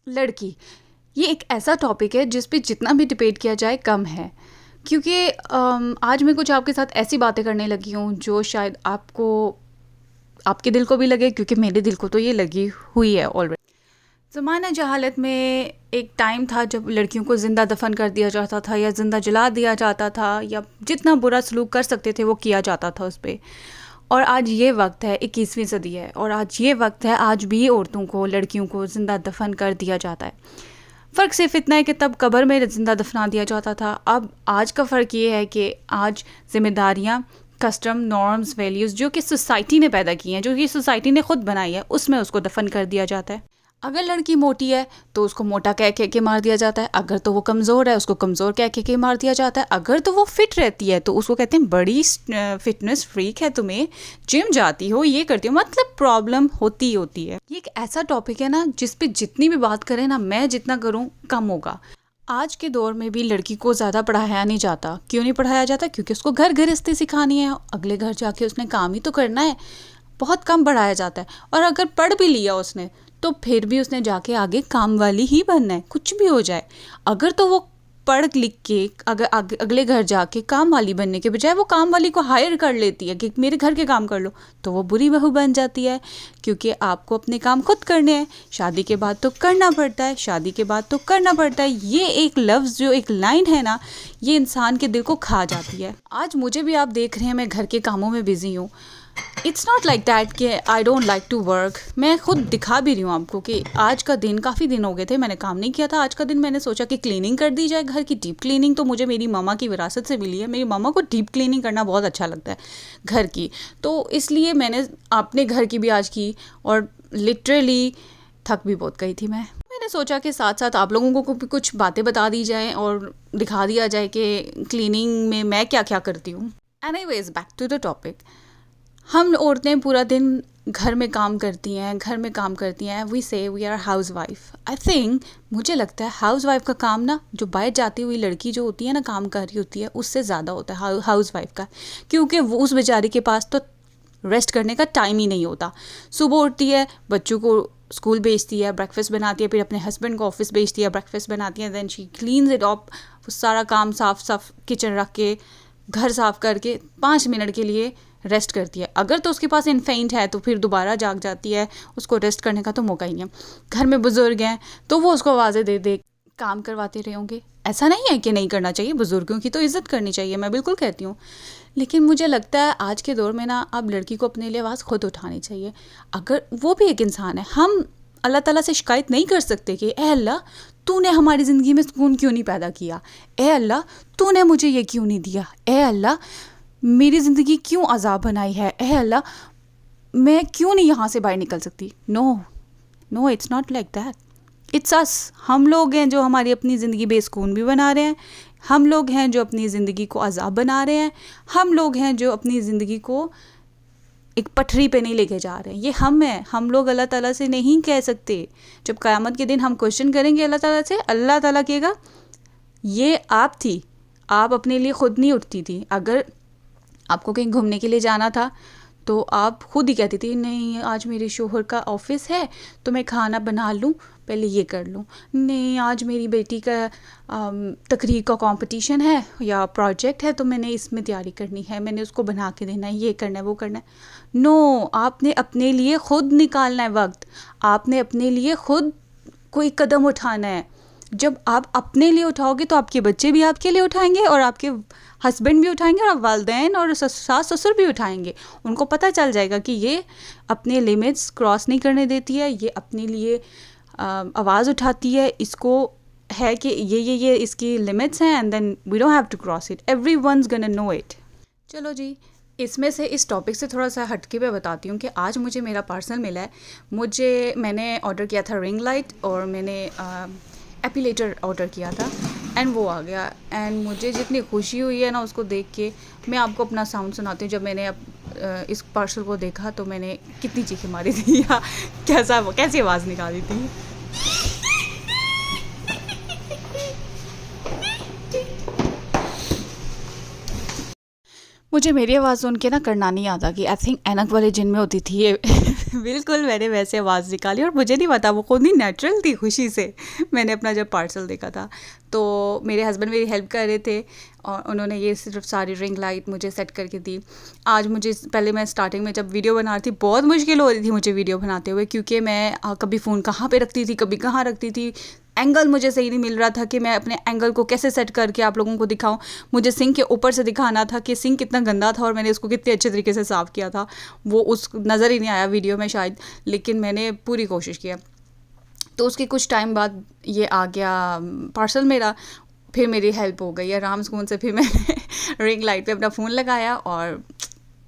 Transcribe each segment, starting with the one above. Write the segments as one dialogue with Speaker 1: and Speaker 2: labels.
Speaker 1: लड़की, ये एक ऐसा टॉपिक है जिस पे जितना भी डिबेट किया जाए कम है। क्योंकि आज मैं कुछ आपके साथ ऐसी बातें करने लगी हूँ जो शायद आपको, आपके दिल को भी लगे, क्योंकि मेरे दिल को तो ये लगी हुई है ऑलरेडी। ज़माना जहालत में एक टाइम था जब लड़कियों को ज़िंदा दफन कर दिया जाता था या ज़िंदा जला दिया जाता था, या जितना बुरा सलूक कर सकते थे वो किया जाता था उस पर। और आज ये वक्त है, 21वीं सदी है, और आज ये वक्त है, आज भी औरतों को, लड़कियों को ज़िंदा दफन कर दिया जाता है। फ़र्क सिर्फ इतना है कि तब कब्र में ज़िंदा दफना दिया जाता था। अब आज का फ़र्क ये है कि आज ज़िम्मेदारियाँ, कस्टम, नॉर्म्स, वैल्यूज़ जो कि सोसाइटी ने पैदा की हैं, जो कि सोसाइटी ने ख़ुद बनाई है, उसमें उसको दफन कर दिया जाता है। अगर लड़की मोटी है तो उसको मोटा कह के मार दिया जाता है। अगर तो वो कमज़ोर है उसको कमज़ोर कह के मार दिया जाता है। अगर तो वो फिट रहती है तो उसको कहते हैं बड़ी फिटनेस फ्रीक है, तुम्हें जिम जाती हो, ये करती हो। मतलब प्रॉब्लम होती है। ये एक ऐसा टॉपिक है ना जिस पे जितनी भी बात करें ना, मैं जितना करूँ कम होगा। आज के दौर में भी लड़की को ज़्यादा पढ़ाया नहीं जाता। क्यों नहीं पढ़ाया जाता? क्योंकि उसको घर गृहस्थी सिखानी है, अगले घर जाके उसने काम ही तो करना है। बहुत कम पढ़ाया जाता है। और अगर पढ़ भी लिया उसने तो फिर भी उसने जाके आगे काम वाली ही बनना है, कुछ भी हो जाए। अगर तो वो पढ़ लिख के अगर अगले घर जाके काम वाली बनने के बजाय वो काम वाली को हायर कर लेती है कि मेरे घर के काम कर लो, तो वो बुरी बहू बन जाती है। क्योंकि आपको अपने काम खुद करने हैं। शादी के बाद तो करना पड़ता है, शादी के बाद तो करना पड़ता है। ये एक लफ्ज़, जो एक लाइन है ना, ये इंसान के दिल को खा जाती है। आज मुझे भी आप देख रहे हैं, मैं घर के कामों में बिज़ी हूँ। इट्स नॉट लाइक दैट कि I don't like to work. मैं खुद दिखा भी रही हूँ आपको कि आज का दिन, काफ़ी दिन हो गए थे मैंने काम नहीं किया था। आज का दिन मैंने सोचा कि क्लीनिंग कर दी जाए, घर की डीप क्लीनिंग। तो मुझे मेरी मामा की विरासत से मिली है। मेरी मामा को डीप क्लीनिंग करना बहुत अच्छा लगता है घर की, तो इसलिए मैंने अपने घर की भी आज की। और लिटरली थक भी बहुत गई थी मैंने सोचा कि साथ साथ आप लोगों को भी कुछ बातें बता दी जाएँ और दिखा दिया जाए कि क्लीनिंग में मैं क्या क्या करती हूँ। Anyways, back to the topic. हम औरतें पूरा दिन घर में काम करती हैं। We say we are housewife. I think, मुझे लगता है हाउस वाइफ का काम ना, जो बाहर जाती हुई लड़की जो होती है ना, काम कर रही होती है, उससे ज़्यादा होता है हाउस वाइफ का। क्योंकि वो, उस बेचारी के पास तो रेस्ट करने का टाइम ही नहीं होता। सुबह उठती है, बच्चों को स्कूल भेजती है, ब्रेकफास्ट बनाती है, फिर अपने हस्बैंड को ऑफिस भेजती है, ब्रेकफास्ट बनाती है, then she cleans it up. सारा काम साफ किचन रख के, घर साफ करके 5 मिनट के लिए रेस्ट करती है। अगर तो उसके पास इन्फेंट है तो फिर दोबारा जाग जाती है, उसको रेस्ट करने का तो मौका ही नहीं है। घर में बुजुर्ग हैं तो वो उसको आवाज़ें दे दे काम करवाते रहेंगे। ऐसा नहीं है कि नहीं करना चाहिए, बुजुर्गों की तो इज़्ज़त करनी चाहिए, मैं बिल्कुल कहती हूँ। लेकिन मुझे लगता है आज के दौर में ना, अब लड़की को अपने लिए आवाज़ खुद उठानी चाहिए। अगर वो भी एक इंसान है, हम अल्लाह ताला से शिकायत नहीं कर सकते कि ए अल्लाह, तूने हमारी ज़िंदगी में सुकून क्यों नहीं पैदा किया, ए अल्लाह तूने मुझे ये क्यों नहीं दिया, ए अल्लाह मेरी ज़िंदगी क्यों अज़ाब बनाई है, ए अल्लाह मैं क्यों नहीं यहाँ से बाहर निकल सकती। No, it's not like that. It's us. हम लोग हैं जो हमारी अपनी ज़िंदगी बेसुकून भी बना रहे हैं। हम लोग हैं जो अपनी ज़िंदगी को अज़ाब बना रहे हैं। हम लोग हैं जो अपनी ज़िंदगी को एक पटरी पे नहीं लेके जा रहे हैं। ये हम हैं। हम लोग अल्लाह ताला से नहीं कह सकते। जब क़यामत के दिन हम क्वेश्चन करेंगे अल्लाह ताला से, अल्लाह ताला कहेगा ये आप थी, आप अपने लिए ख़ुद नहीं उठती थी। अगर आपको कहीं घूमने के लिए जाना था तो आप खुद ही कहती थी नहीं आज मेरे शोहर का ऑफिस है तो मैं खाना बना लूँ, पहले ये कर लूँ। नहीं आज मेरी बेटी का तकरीर का कंपटीशन है या प्रोजेक्ट है तो मैंने इसमें तैयारी करनी है, मैंने उसको बना के देना है, ये करना है, वो करना है। नो, आपने अपने लिए ख़ुद निकालना है वक्त। आपने अपने लिए ख़ुद कोई कदम उठाना है। जब आप अपने लिए उठाओगे तो आपके बच्चे भी आपके लिए उठाएंगे, और आपके हस्बैंड भी उठाएंगे, और वालिदैन और सास ससुर भी उठाएंगे। उनको पता चल जाएगा कि ये अपने लिमिट्स क्रॉस नहीं करने देती है, ये अपने लिए आवाज़ उठाती है, इसको है कि ये इसकी लिमिट्स हैं, and then we don't have to cross it. Everyone's gonna know it. चलो जी, इसमें से इस टॉपिक से थोड़ा सा हटके मैं बताती हूँ कि आज मुझे मेरा पार्सल मिला है। मैंने ऑर्डर किया था रिंग लाइट, और मैंने एपिलेटर ऑर्डर किया था, एंड वो आ गया। एंड मुझे जितनी खुशी हुई है ना उसको देख के, मैं आपको अपना साउंड सुनाती हूँ। जब मैंने इस पार्सल को देखा तो मैंने कितनी चीखें मारी थी या कैसी आवाज़ निकाली थी। मुझे मेरी आवाज़ सुन के ना करना नहीं आता कि आई थिंक ऐनक वाले जिन में होती थी ये बिल्कुल मैंने वैसे आवाज़ निकाली और मुझे नहीं पता वो खुद ही नेचुरल थी खुशी से। मैंने अपना जब पार्सल देखा था तो मेरे हस्बैंड मेरी हेल्प कर रहे थे और उन्होंने ये सिर्फ सारी रिंग लाइट मुझे सेट करके दी। आज मुझे पहले मैं स्टार्टिंग में जब वीडियो बना रही थी बहुत मुश्किल हो रही थी मुझे वीडियो बनाते हुए, क्योंकि मैं कभी फ़ोन कहाँ पे रखती थी कभी कहाँ रखती थी, एंगल मुझे सही नहीं मिल रहा था कि मैं अपने एंगल को कैसे सेट करके आप लोगों को दिखाऊं। मुझे सिंक के ऊपर से दिखाना था कि सिंक कितना गंदा था और मैंने उसको कितने अच्छे तरीके से साफ़ किया था, वो उस नज़र ही नहीं आया वीडियो में शायद, लेकिन मैंने पूरी कोशिश किया। तो उसके कुछ टाइम बाद ये आ गया पार्सल मेरा, फिर मेरी हेल्प हो गई आराम सुकून से। फिर मैंने रिंग लाइट पे अपना फ़ोन लगाया और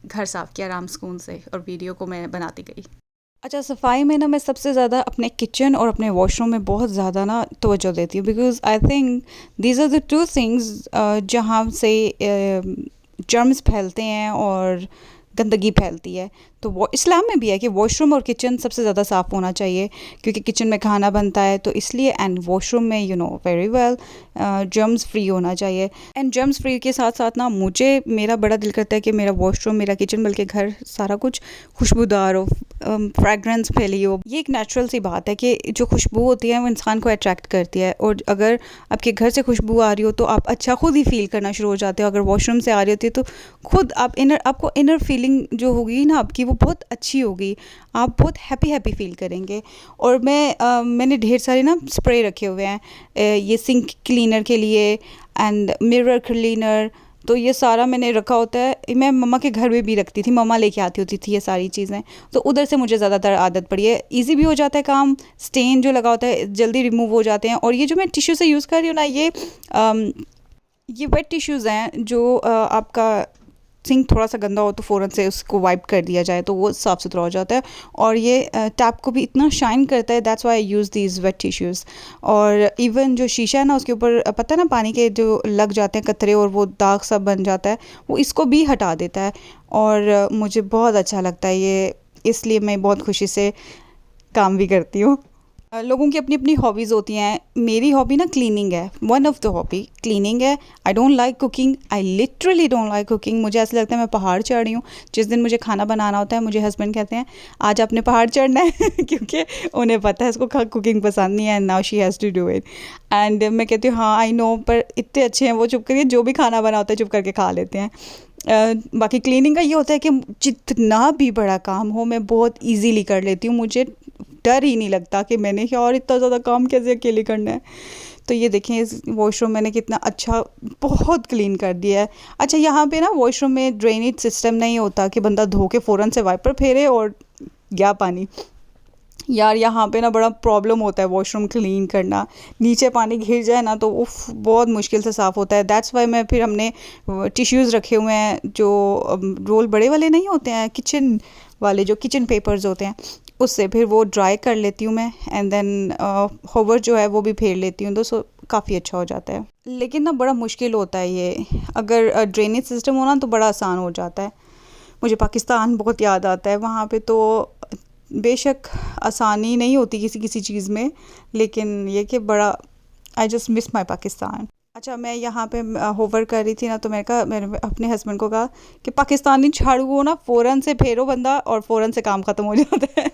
Speaker 1: घर साफ़ किया आराम सुकून से और वीडियो को मैं बनाती गई। अच्छा, सफाई में ना मैं सबसे ज़्यादा अपने किचन और अपने वॉशरूम में बहुत ज़्यादा ना तवज्जो देती हूँ, because I think these are the two things जहाँ से जर्म्स फैलते हैं और गंदगी फैलती है। तो वो इस्लाम में भी है कि वॉशरूम और किचन सबसे ज़्यादा साफ़ होना चाहिए, क्योंकि किचन में खाना बनता है तो इसलिए, एंड वॉशरूम में you know very well germs free होना चाहिए। एंड जर्म्स फ्री के साथ साथ ना मुझे मेरा बड़ा दिल करता है कि मेरा वॉशरूम, मेरा किचन, बल्कि घर सारा कुछ खुशबूदार हो, फ्रैग्रेंस फैली हो। ये एक नेचुरल सी बात है कि जो खुशबू होती है वो इंसान को अट्रैक्ट करती है, और अगर आपके घर से खुशबू आ रही हो तो आप अच्छा खुद ही फील करना शुरू हो जाते हो। अगर वॉशरूम से आ रही होती है तो खुद आप आपको इनर फीलिंग जो होगी ना आपकी, वो बहुत अच्छी होगी, आप बहुत हैप्पी फील करेंगे। और मैंने ढेर सारे ना स्प्रे रखे हुए हैं, ये सिंक क्लीनर के लिए एंड मिरर क्लीनर, तो ये सारा मैंने रखा होता है। मैं मम्मा के घर में भी रखती थी, मम्मा लेके आती होती थी ये सारी चीज़ें, तो उधर से मुझे ज़्यादातर आदत पड़ी है। इजी भी हो जाता है काम, स्टेन जो लगा होता है जल्दी रिमूव हो जाते हैं। और ये जो मैं टिश्यू से यूज़ कर रही हूँ ना, ये वेट टिश्यूज़ हैं जो आपका सिंक थोड़ा सा गंदा हो तो फ़ौरन से उसको वाइप कर दिया जाए तो वो साफ़ सुथरा हो जाता है। और ये टैप को भी इतना शाइन करता है, that's why I use these wet tissues. और इवन जो शीशा है ना उसके ऊपर पता है ना पानी के जो लग जाते हैं कतरे और वो दाग सब बन जाता है, वो इसको भी हटा देता है। और मुझे बहुत अच्छा लगता है ये, इसलिए मैं बहुत खुशी से काम भी करती हूँ। लोगों की अपनी अपनी हॉबीज़ होती हैं। मेरी हॉबी ना क्लीनिंग है, one of the hobby cleaning है। I don't like cooking, I literally don't like cooking. मुझे ऐसा लगता है मैं पहाड़ चढ़ रही हूँ। जिस दिन मुझे खाना बनाना होता है मुझे हस्बैंड कहते हैं आज आपने पहाड़ चढ़ना है क्योंकि उन्हें पता है इसको कुकिंग पसंद नहीं है, and now she has to do it. And मैं कहती हूँ हाँ आई नो, पर इतने अच्छे हैं वो, चुप करिए, जो भी खाना बना होता है चुप करके खा लेते हैं। बाकी क्लीनिंग का ये होता है कि जितना भी बड़ा काम हो मैं बहुत ईजीली कर लेती हूँ, मुझे डर ही नहीं लगता कि मैंने यार इतना ज़्यादा काम कैसे अकेले करना है। तो ये देखें इस वॉशरूम मैंने कितना अच्छा बहुत क्लीन कर दिया है। अच्छा, यहाँ पे ना वॉशरूम में ड्रेनेज सिस्टम नहीं होता कि बंदा धो के फ़ौरन से वाइपर फेरे और गया पानी। यार यहाँ पे ना बड़ा प्रॉब्लम होता है वॉशरूम क्लीन करना, नीचे पानी घिर जाए ना तो उफ बहुत मुश्किल से साफ़ होता है। दैट्स वाई मैं फिर हमने टिश्यूज़ रखे हुए हैं जो रोल बड़े वाले नहीं होते हैं, किचन वाले जो किचन पेपर्स होते हैं, उससे फिर वो ड्राई कर लेती हूँ मैं, एंड देन होवर जो है वो भी फेर लेती हूँ, तो सो काफ़ी अच्छा हो जाता है। लेकिन ना बड़ा मुश्किल होता है ये, अगर ड्रेनेज सिस्टम हो ना तो बड़ा आसान हो जाता है। मुझे पाकिस्तान बहुत याद आता है, वहाँ पे तो बेशक आसानी नहीं होती किसी किसी चीज़ में, लेकिन ये कि बड़ा I just miss my Pakistan. अच्छा, मैं यहाँ पे होवर कर रही थी ना, तो मैंने अपने हस्बैंड को कहा कि पाकिस्तानी झाड़ू हो ना फ़ौरन से फेरो बंदा और फ़ौरन से काम ख़त्म हो जाता है।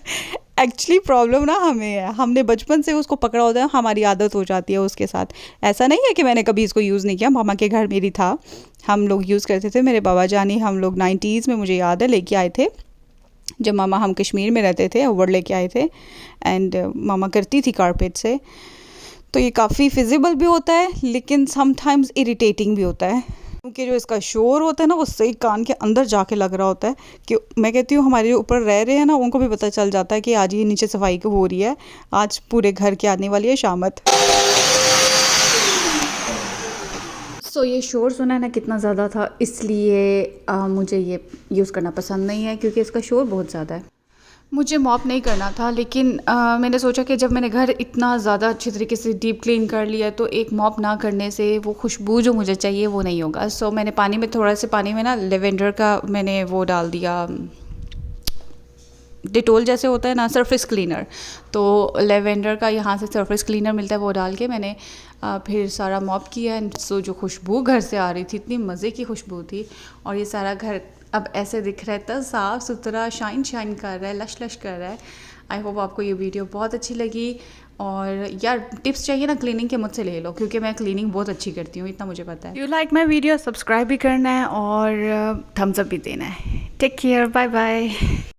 Speaker 1: एक्चुअली प्रॉब्लम ना हमें है, हमने बचपन से उसको पकड़ा होता है, हमारी आदत हो जाती है उसके साथ। ऐसा नहीं है कि मैंने कभी इसको यूज़ नहीं किया, मामा के घर मेरी था, हम लोग यूज़ करते थे, मेरे बाबा जानी हम लोग 90s में मुझे याद है लेके आए थे, जब मामा हम कश्मीर में रहते थे ओवर लेके आए थे, एंड मामा करती थी कारपेट से। तो ये काफ़ी फिजिबल भी होता है लेकिन समटाइम्स इरिटेटिंग भी होता है, क्योंकि जो इसका शोर होता है ना वो सही कान के अंदर जाके लग रहा होता है। कि मैं कहती हूँ हमारे जो ऊपर रह रहे हैं ना उनको भी पता चल जाता है कि आज ये नीचे सफाई को हो रही है, आज पूरे घर की आने वाली है शामत। सो ये शोर सुना है ना कितना ज़्यादा था, इसलिए मुझे ये यूज़ करना पसंद नहीं है क्योंकि इसका शोर बहुत ज़्यादा है। मुझे मॉप नहीं करना था, लेकिन मैंने सोचा कि जब मैंने घर इतना ज़्यादा अच्छे तरीके से डीप क्लीन कर लिया तो एक मॉप ना करने से वो खुशबू जो मुझे चाहिए वो नहीं होगा। सो मैंने पानी में थोड़ा से पानी में ना लेवेंडर का मैंने वो डाल दिया, डिटोल जैसे होता है ना सरफेस क्लीनर, तो लेवेंडर का यहाँ से सरफेस क्लीनर मिलता है, वो डाल के मैंने फिर सारा मॉप किया। एंड सो जो खुशबू घर से आ रही थी, इतनी मज़े की खुशबू थी। और ये सारा घर अब ऐसे दिख रहा है, इतना साफ़ सुथरा, शाइन शाइन कर रहा है, लश लश कर रहा है। आई होप आपको ये वीडियो बहुत अच्छी लगी। और यार टिप्स चाहिए ना क्लीनिंग के, मुझसे ले लो, क्योंकि मैं क्लीनिंग बहुत अच्छी करती हूँ, इतना मुझे पता है। You like my video, subscribe भी करना है और थम्स अप भी देना है। Take care, bye bye.